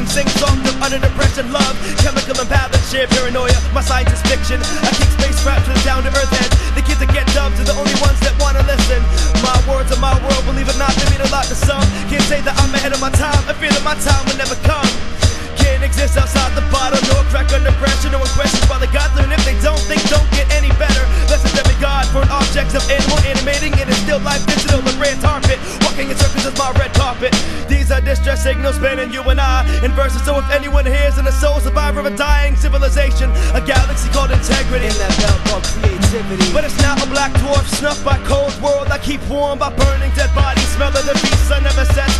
and sing songs of utter depression, love, chemical imbalance, sheer paranoia, my science is fiction. I kick space rap to the down-to-earth heads. The kids that get dubbed are the only ones that wanna listen. My words are my world, believe it or not, they mean a lot to some. Can't say that I'm ahead of my time, I fear that my time will never come. Can't exist outside the bottle, no crack under pressure, no one questions why they got there, and if they don't think, don't get any better. That's a demigod for an object of animal animating in a still life digital, a red carpet, walking in circles is my red carpet. These are distress signals spanning you and I in verses, so if anyone hears in a soul survivor of a dying civilization, a galaxy called integrity, in that belt called creativity. but it's not a black dwarf snuffed by cold world. I keep warm by burning dead bodies, smell of the beasts I never set.